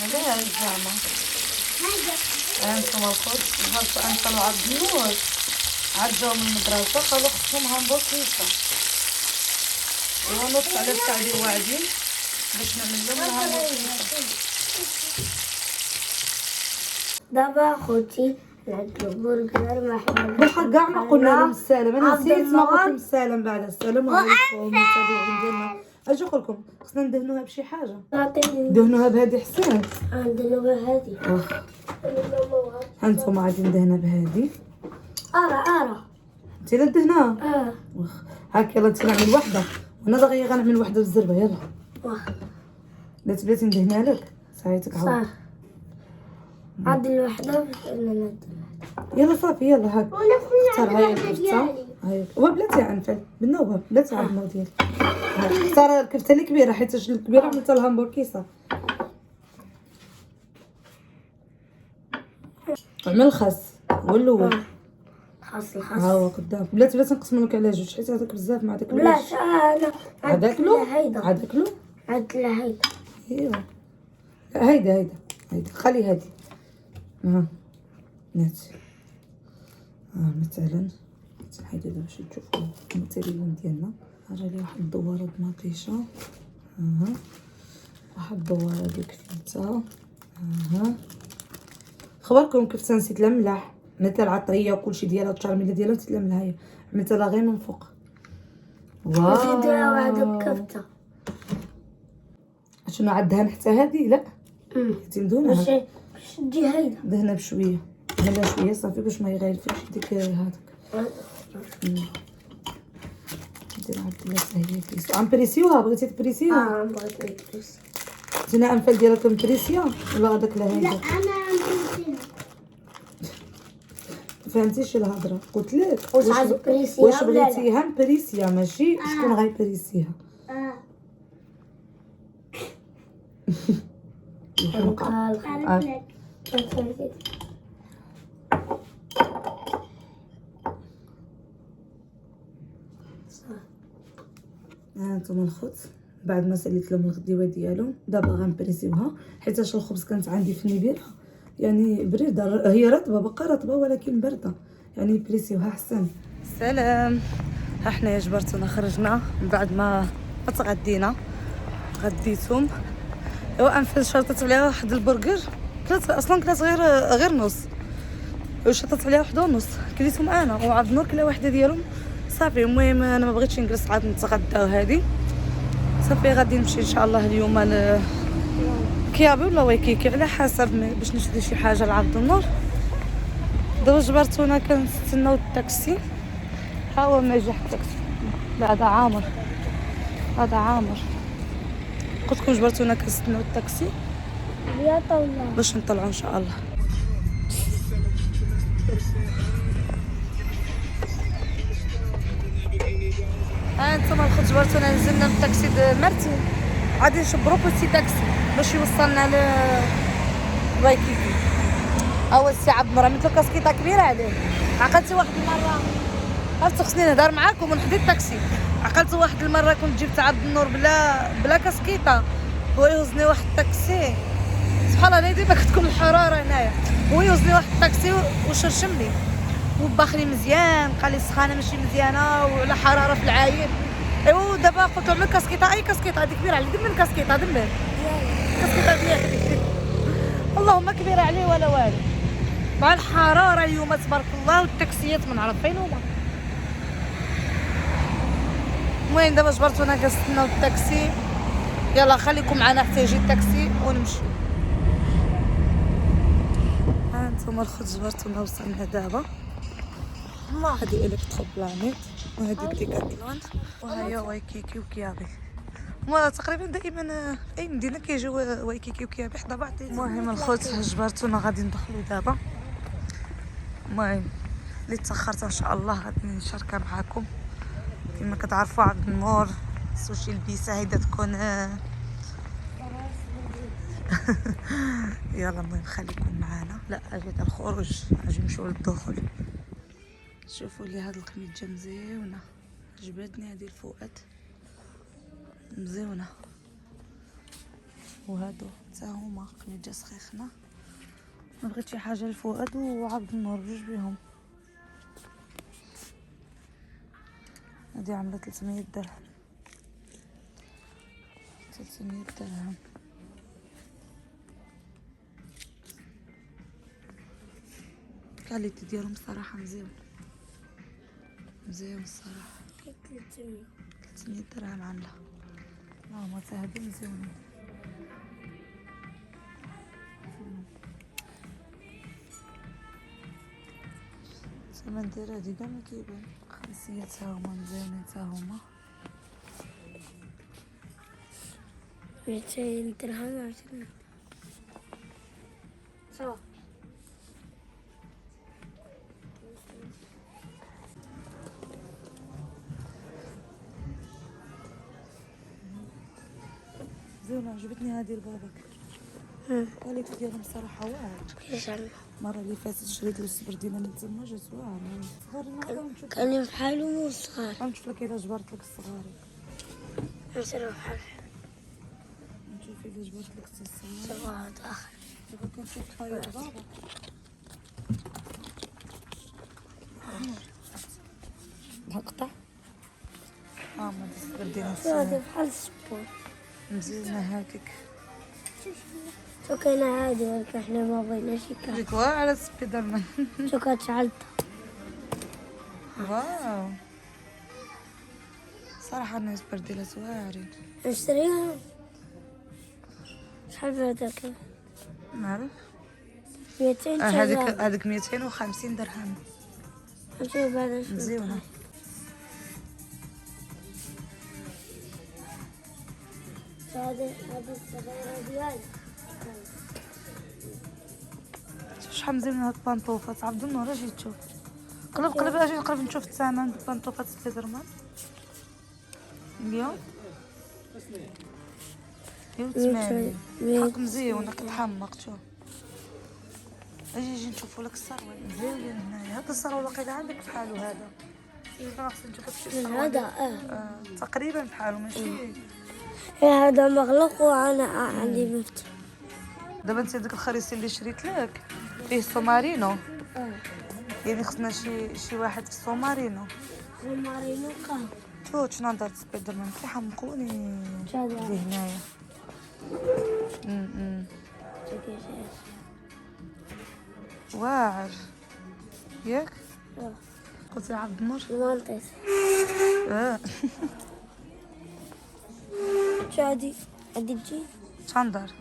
هذا الزعمة انتم الخبز هاكا انقلوا على البنوت عداو من المدرسة قالوا خصهم همبركيسة ونص على الساعدي واعدين باش نعمل لهم الهمبركيسة. دابا خوتي نعدلو برجر محمد بالحق كاع ما قلنا لهم السلام، انا نسيت ما قلت لهم السلام. بعد السلام عليكم المتابعين ديالنا. اجي نقول لكم خصنا ندهنوها بشي حاجه، ندهنوها بهذه حسين. ندهنوها بهذه. هانتوما غادي ندهنها بهذه. ارا انت لا دهناها هاك. يلا انت نعمل وحده وانا دغيا غنعمل وحده بالزربه. يلا لا تبغي ندهنها لك ساعتك عاود. عاد الوحده يلا صافي يلا هاك اختار. هاي الكفته هاي وبلاتي عنفل بالنوبه بلاتي عاد النوب ديالك. اختار الكفته اللي كبيره حيت الكبيره عملتها الهامبوركيسه. عمل الخس هو الاول. خاص ها هو قدامك. بلاتي نقسمو لك على جوج حيت هذاك بزاف مع داك بلاش. هذاك لو هيدا هذاك لو عاد هيدا. ايوا هيدا خلي هادي. ناتي مثلا نحيد هذا باش تشوفوا الماتيريال ديالنا. راه لي واحد الدواره مطيشه. واحد الدواره ديال الكفته. خبركم كيف نسيت لها ملاح. عملت لها العطريه وكلشي ديالها التشارميله ديالها نسيت لها ملاح. هي عملتها لها غير من فوق. واو نديرها واحد الكفته. شنو عندها حتى هذه؟ لا انت مدهونه باش تجي هيدا دهنها بشويه. دهنها شويه صافي باش ما يغيرفش ديك هذاك. ندير عاد ثلاثه هي كيس امبريسيوها. بغيتي تبريسيوها؟ بغيت نبريسي. زينه انفل ديالك مبريسيا ولا هذاك لا هذا؟ لا انا نبريسيها. فهمتيش الهضره؟ قلت لك واش بريسيها واش بغيتيها مبريسيا ماشي شكون غيبريسيها. هانتوما الخبز بعد ما ساليت لهم الغديوه ديالهم. دابا غنبريسيوها حيتاش الخبز كانت عندي في النيفيره يعني بريده. هي رطبه باقا رطبه ولكن بارده يعني بريسيوها احسن. سلام. ها حنايا جبرتونا خرجنا من بعد ما تغدينا. غديتهم ايوا انفل شرطت عليها واحد البرجر. كلات اصلا كلات غير نص وشطت عليها واحد ونص. كليتهم انا وعبد النور كلا واحده ديالهم صافي. المهم انا ما بغيتش نجلس عاد نتغدى وهذه صافي. غادي نمشي ان شاء الله اليوم كيابي ولا ويكيكي على حسب باش نشري شي حاجه لعبد النور. دابا جبرتونا كنستناو الطاكسي. ها هو ما جا الطاكسي. لا هذا عامر قلت لكم جبرتونا كنستناو الطاكسي باش نطلعوا ان شاء الله. ها انتم الخوت جبرتونا نزلنا من الطاكسي د مرتين غادي نشبرو بوتي طاكسي باش يوصلنا ل وايكيكي. اول سي عبد النور عملت له كاسكيطه كبيره عليه. عقلتي واحد المره عرفت خصني نهضر معاكم ونحدي الطاكسي. عقلت واحد المره كنت جبت عبد النور بلا كاسكيطه هو يوزني واحد الطاكسي. سبحان الله ديما كتكون الحراره هنايا. هو يوزني واحد الطاكسي وشرشمني وباخلي مزيان قال لي السخانه ماشي مزيانه ولا حراره في العاين. ايوا دابا قلت له من كاسكيطه اي كاسكيطه هذه كبيره علي. دم من كاسكيطه دم كاسكيطه ديالي اللهم كبيره عليه ولا والو. مع الحراره اليوم تبارك الله والتاكسيات ما نعرف فين هما. المهم دابا جبرتونا كنستناو الطاكسي. يلا خليكم معنا حتى يجي الطاكسي ونمشي. ها انتم الخوت جبرتونا وصلنا دابا. هادي الكترو بلانيت وهادي ديكاتلون وهيا وايكيكي وكيابي. هما تقريبا دائما اي مدينه كيجيو وايكيكي وكيابي حدا بعض. المهم الخوت جبرتونا غادي ندخلوا دابا. المهم اللي تاخرت ان شاء الله غادي نشاركها معاكم. كما كتعرفوا عبد النور سوشي البيسه هيدا تكون يلا المهم خليكم معنا. لا اجيت الخروج اجي نمشيو للدخول. شوفوا لي هاد القميجه مزيونه عجبتني هذه الفوات. مزيونة. وهادو حتى هما قميجة سخيخنة. ما بغيت شي حاجة لفؤاد وعبد النور بجوج بيهم. هادي عاملة 300 درهم. 300 درهم. الكاليتي ديالهم صراحة مزيون الصراحة. 300 درهم عاملة. هما تا هادو مزيونين. الثمن ديال هادي كاع ما كيبان. 500 تا هما مزيونين تا هما. 200 درهم صافي. زينة عجبتني هادي لباباك. الكاليتي ديالهم صراحة واعر. ايش عمل؟ المرة اللي فاتت شريت له الصبر ديالنا من تما جات واعر. صغار كان بحالو مو صغار. غنشوف لك الا جبرت لك الصغار. نشرو بحال نشوف الا جبرت لك الصغار. صغار اخر. دابا كنشوف طايب بابا. نقطع. ما الصبر ديالنا هذا بحال السبور. مزيانة هاكك. شو كان عادي ولكن احنا ما بغيناش يكون. ديك واعرة سبيدر مان. شو كانت شعلتها. واو صراحة الناس برديلات واعرين. نشتريها. شحال هذاك؟ نعرف. 200 هذيك 250 درهم. نشوف بعدا شنو. مزيونة. هذا الصغيرة ديالي. شحال مزيونة هاد البانطوفات عبد النور. اجي تشوف. قلب اجي نقرب نشوف الثمن البانطوفات سبيدر مان اليوم. 180. حق مزيون كتحمق. شوف اجي نشوفوا لك السروال مزيون هنايا. هذا السروال واقيلا عندك بحالو هذا. خاصني نشوف هادشي هذا تقريبا بحالو ماشي. هذا مغلق وانا عندي مفتوح. دابا انت داك الخريطي اللي شريت لك فيه سومارينو. يعني خصنا شي واحد في السومارينو. سومارينو قهوة. شوف شنو دارت سبيدر مان كيحمقوني اللي هنايا. واعر ياك. قلت يا عبد النور. المنطقة. شو هادي تجي؟ شاندر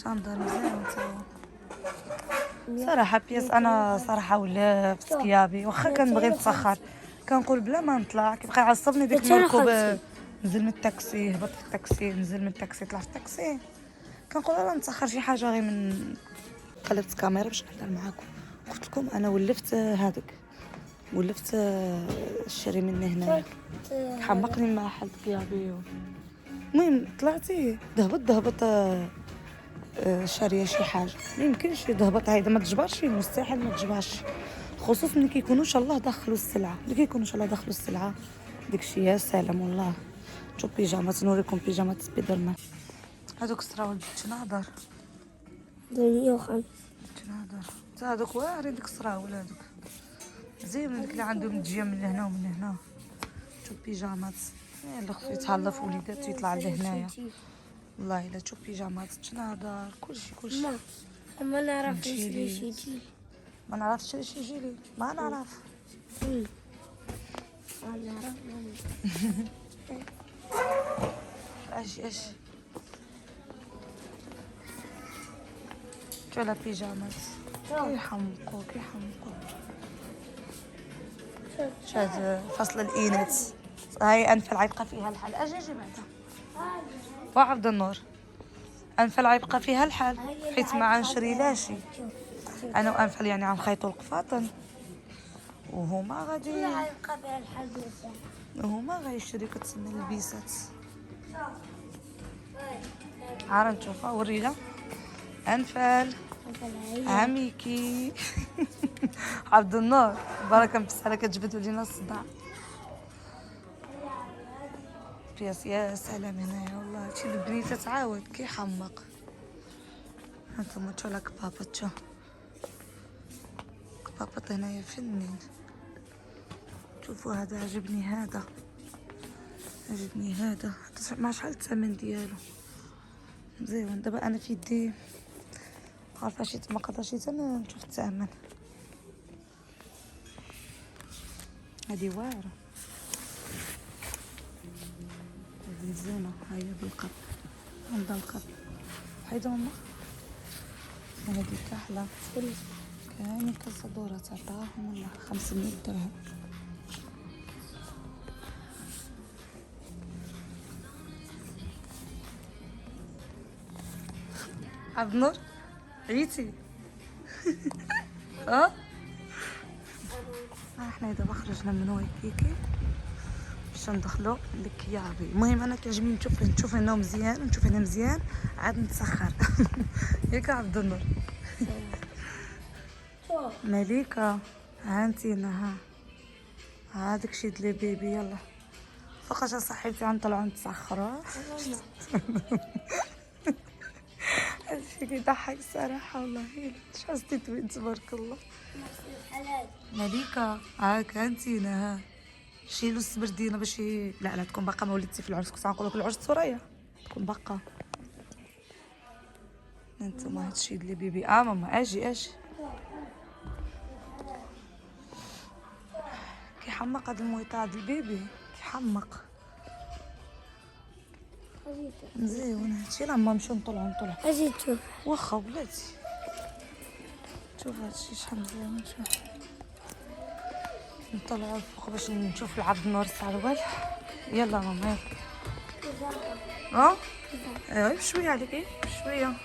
مزيان صراحة بياس. انا صراحة ولا في ثيابي واخا كنبغي نتسخر كنقول بلا ما نطلع كيبقى يعصبني ديك المركوب. نزل من التاكسي هبط في التاكسي نزل من التاكسي طلع في التاكسي. كنقول راه نتسخر شي حاجة غير من. قلبت كاميرا باش نهضر معاكم. قلت لكم انا ولفت هذاك ولفت الشري مني هنايا. حمقني مع حال ثيابي. المهم طلعتي دهبط شاريه شي حاجه. ما يمكنش تهبط هيدا ما تجبرش. مستحيل ما تجبرش خصوصا ملي كيكونوا ان شاء الله دخلوا السلعه. ملي كيكونوا ان شاء الله دخلوا السلعه داكشي يا سلام والله. شوف بيجامات نوريكم بيجامات سبيدر مان. هذوك السراول تنهضر 150. تنهضر تا هذوك واعرين. ديك السراول هذوك زين ديك اللي عندهم تجيه من هنا ومن هنا. شوف بيجامات اللي خصو يتهلا في وليداتو يطلع لهنايا. والله الا تشوف بيجامات تنهضر كلشي. ما نعرف نشري شي جيلي. ما نعرفش شي جيلي. ما نعرف. اش شوف بيجامات كيحمقوا. شاد فصل الإناث. هاي أنفل يبقى فيها الحال. أجي بعدا وعبد النور. أنفل يبقى فيها الحال حيت ما عنشري لاشي. أنا وأنفل يعني عنخيطوا القفاطن وهما غادي يبقى فيها الحال. وهما غيشريو كتسنى البيسات. عارف نشوفها ورينا أنفل عميكي. عبد النور بركة بسالة كتجبد لينا الصداع. بياس يا سلام هنايا والله هادشي البنيته تعاود كيحمق. هانتوما تشوفوا لك بابا تشوف بابا هنايا فنين. شوفوا هذا عجبني هذا مع شحال الثمن ديالو مزيون. دابا انا في يدي عارفه شي ما قدرتش انا نشوف الثمن. هذه واعره هذه زينه هيا بالقط عندها القط حيدو ماما. هذه كحله كاين كالصدورة تعطاهم والله 500 درهم. عبد النور عيتي احنا دابا خرجنا من ويكيكي باش ندخلو للكيابي. المهم انا كيعجبني نشوف هنا مزيان ونشوف هنا مزيان عاد نتسخر. ياك عبد النور. مليكه هانتينا ها داكشي ديال بيبي. يلا فقاش صاحبتي غنطلعو نتسخرو. هادشي كيضحك الصراحه والله. شحال تبارك الله. مليكه هاك هانتينا ها شيلو السبردينه باش لا تكون باقا ما وليتي في العرس. كنت غنقول لك العرس سوريا تكون باقا. انتما هادشي ديال بيبي. ماما اجي كيحمق هاد المويطه ديال البيبي كيحمق مزيون. هادشي لما نمشيو نطلعو اجي تشوف واخا بلاتي. شوف هادشي شحال مزيان. شوف نطلعو الفوق باش نشوف العبد النور السعروال. يلا ماما ايوا بشويه عليك بشويه.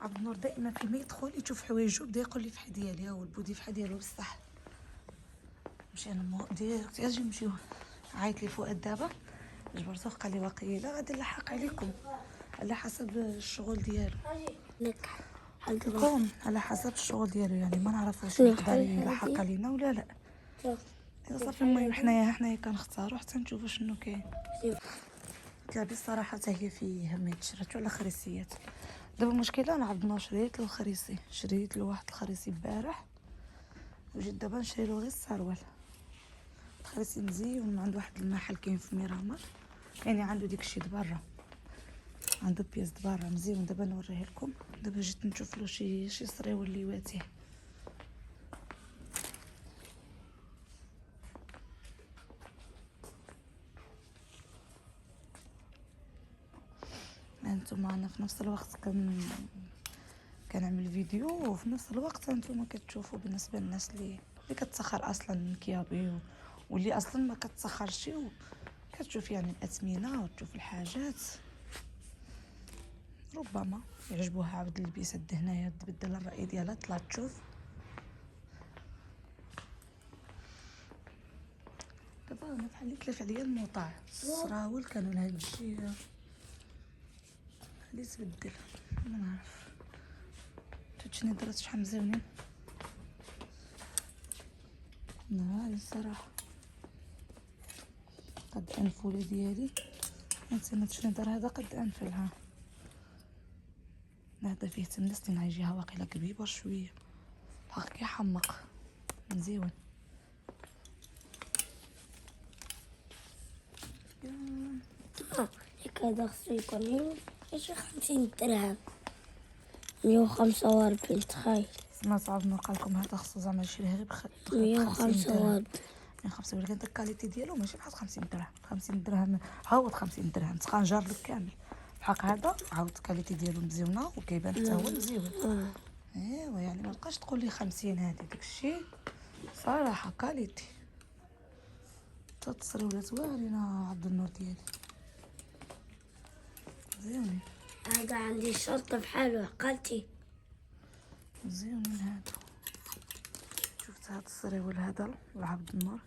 عبد النور دائما فيما يدخل يشوف حوايجو بدا يقول لي فحال ديالي ها هو البودي فحال ديالو بصح. مشي انا ديريكت اجي نمشيو. عيط لي فؤاد دابا جبرتو قال لي واقيلا غادي نلحق عليكم على حسب الشغل ديالو. لك كون على حسب الشغل ديالو يعني ما نعرف واش يقدر يلحق علينا ولا لا. صافي المهم حنايا كنختاروا حتى نشوفوا شنو كاين. كابي الصراحه حتى هي فيه هميت شراتو على خريسيات. دابا المشكله انا عبد النور شريت له الخريسي. شريت له واحد الخريسي البارح وجيت دابا نشري له غير السروال. الخريسي مزيون من عند واحد المحل كاين في ميرامر يعني عنده ديك الشيء دبرا عنده بياس دبرا مزيون. دابا نوريه لكم. دابا جيت نشوف له شي صريول ليواتيه. انتم انا في نفس الوقت كنعمل فيديو وفي نفس الوقت انتم كتشوفوا بالنسبه للناس اللي كتسخر اصلا كيابي واللي اصلا ما كتسخرش كتشوف يعني الاثمنه وتشوف الحاجات. ربما يعجبوها عاود البيسات هنايا تبدل الراي ديالها طلعت تشوف. دابا انا بحال اللي تلف عليا الموطع الصراول كانوا لهاد الجهه اللي تبدل ما نعرف. شنو درت شحال مزيونين نهار الصراحه. قد انفولي ديالي نتسنى شنو دار هذا قد انفلها. هذا فيه تملس لنا يجيها واقيلا كبيبه شويه الحق كيحمق مزيون. هذا خصو يكون شي 50 درهم 145 تخيل. سمعت عبد النور قال لكم هذا خصو زعما يشريه غير 145 ولكن داك الكاليتي ديالو ماشي بحال 50 درهم. 50 درهم عاود 50 درهم تبقى نجار لك كامل. الحق هذا عاود الكاليتي ديالو مزيونه وكيبان حتى هو مزيون. ايوا يعني ما بقاش تقول لي 50 هذه داكشي صراحه كاليتي. التصريولات واعرين عبد النور ديالي مزيونين. هذا عندي شرطة بحاله عقلتي مزيونين هادو. شفت هاد الصريول هذا لعبد النور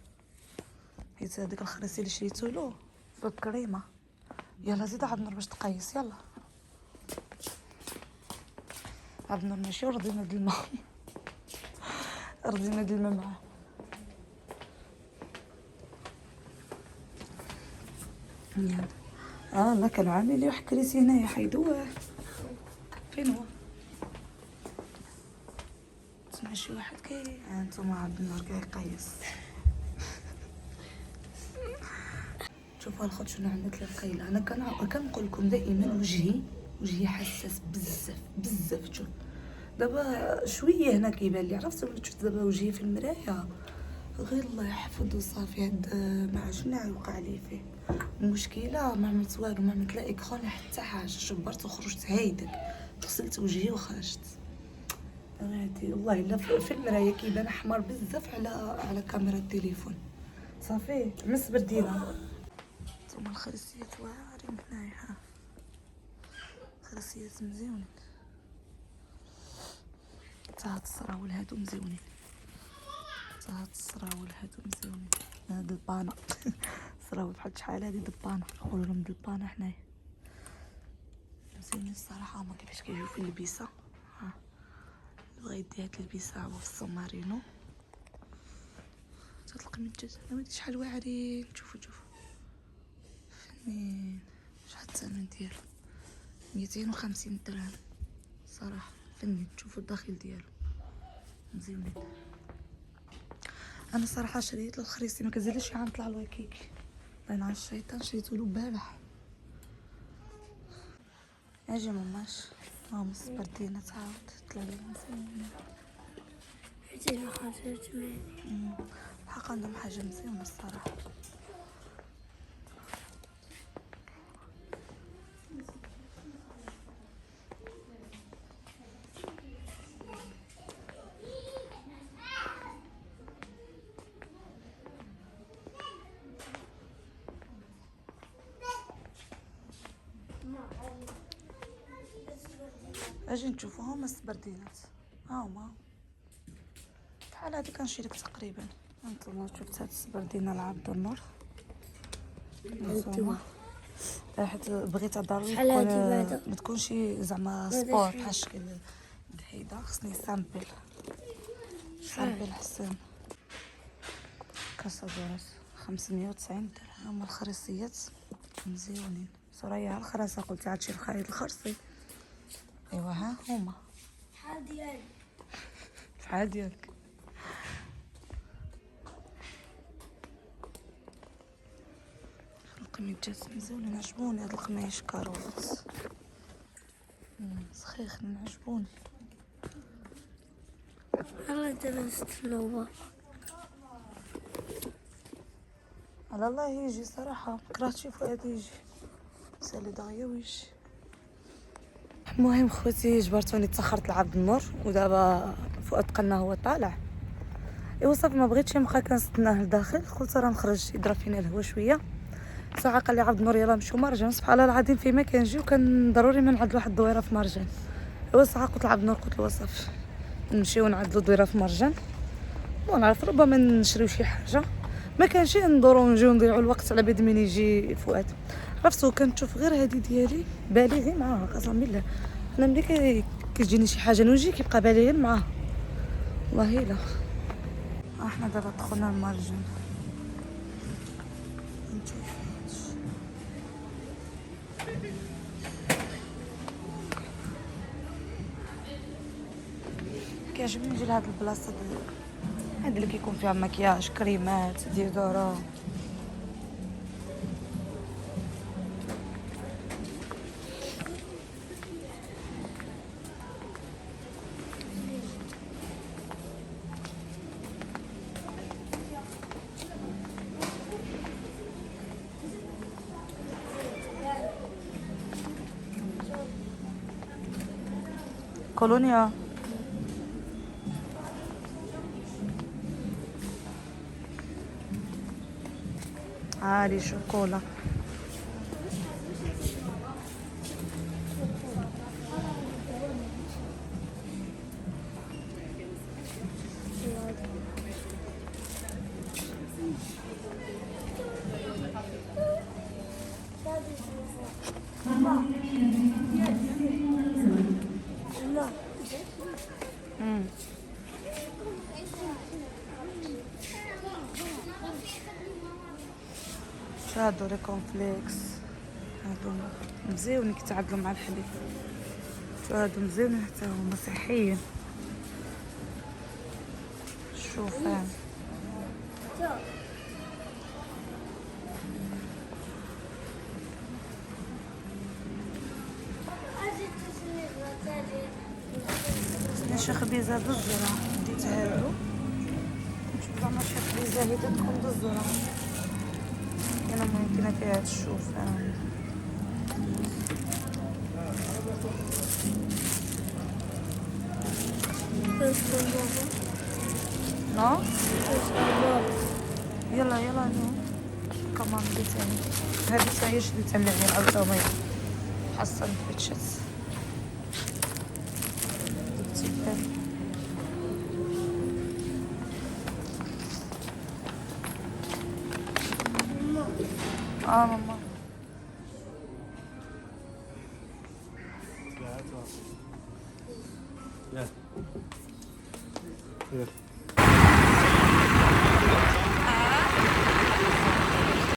حيت هذيك الخريسي اللي شريتو له في الكريمه. يلا زيد عبد النور باش تقيس. يلا عبد النور ماشي ورضينا د الماء رضينا د الماء معاه. لا كان عامل لي واحد كريسي هنايا حيدوه. فين هو؟ تسمع شي واحد انتوما عبد النور كيقيس. شوفوا الخوت شنو عملت لي القيله. انا كنقول لكم دائما وجهي حساس بزاف. شوف دابا شويه هنا كيبان لي، عرفتوا ملي شفت دابا وجهي في المرايه غير الله يحفظ وصافي. هاد ما شنو وقع لي فيه المشكله، ما عملت والو، ما عملت لا اكرون حتى حاجه. شبرت وخرجت هايدك، غسلت وجهي وخرجت. هادي والله الا في المرايه كيبان احمر بزاف على كاميرا التليفون. صافي مس بردينا. ثم الخرسيات واعرين هنايا، ها خرسيات مزيونين. هاد الصراول هادو مزيونين، هاد البانا صراول بحال شحال هادي دبانه، نقولوا لهم دبانه حنايا. مزيونين الصراحه. هما كيفاش كيجيو في اللبسه، ها بغا يدي هاد اللبسه هو في السمارينو. هاد القميجات هادي شحال واعرين. شوفوا فنين. شحال الثمن ديالو؟ 250 درهم صراحه. فنين. شوفوا الداخل ديالو مزيونين. انا صراحه شريت له الخريسي، ما كنزيدش شي عام طلع له كيكي بين على الشيطان. شريتو له البارح. اجي ماماش هاهم السبردينه تعاود طلع لي مزيونين. هادي الخاتات مالي الحق عندهم حاجه مزيونه الصراحه. اجي نشوفوا هما السبردينات، هما بحال هادي كنشريك تقريبا. انتما شفت هاد السبردينه لعبد النور هانتوما. حيت بغيت ضروري شحال هادي بعدا؟ ما تكونش زعما سبور بحال شكل دحيده. خصني سامبل حسن. كاسادورات 590 درهم. هما الخريصيات مزيونين. سوريا الخراسه قلت عاد شي الخريط الخرصي. ايوا ها هما شحال ديالك. القميجات مزيونين عجبوني. هاد القمايش كاروات سخيخين عجبوني. والله دابا نستناو على الله يجي صراحه. كرهت فؤاد يجي سالي دغيا ويجي. المهم خوتي جبرتوني تاخرت لعبد النور، ودابا فؤاد قلنا هو طالع. ايوا صافي ما بغيتش نبقى كنستناه لداخل. قلت راه نخرج يضرب فينا الهوا شويه. ساعه قال لي عبد النور يلاه نمشيو مرجان. سبحان الله العظيم فيما كنجيو كان ضروري ما نعدلو واحد الدويره في مرجان. ايوا ساعه قلت لعبد النور، قلت له صافي نمشيو نعدلو دويره في مرجان ونعرف ربما نشريو شي حاجه. ما كانش ندورو نجيو نضيعوا الوقت على بيد من يجي فؤاد. عرفتو كنشوف غير هادي ديالي بالي غير معاها قسم بالله. انا ملي كتجيني شي حاجه نوجي كيبقى بالي غير معاها والله الا. احنا دابا دخلنا المرجان نشوف. كيعجبني نجي لهاد البلاصه هاد اللي كيكون فيها مكياج كريمات ديودورا. كولونيا عالي شوكولا. شو هادو لي كونفليكس، هادو مزيونين كيتعادلوا مع الحليب. شو هادو مزيونين حتى هما صحيين. الشوفان شي خبيزه بالذره ديت هادو، نشوف زعما شي خبيزه هيدا تكون بالذره. كاينه ممكن فيها هاد الشوفان. نو يلا يلا نو كمان دي تاني. هادي تاهي شديتها من عين الطومية حسن بيتشت ماما Yeah. Yeah.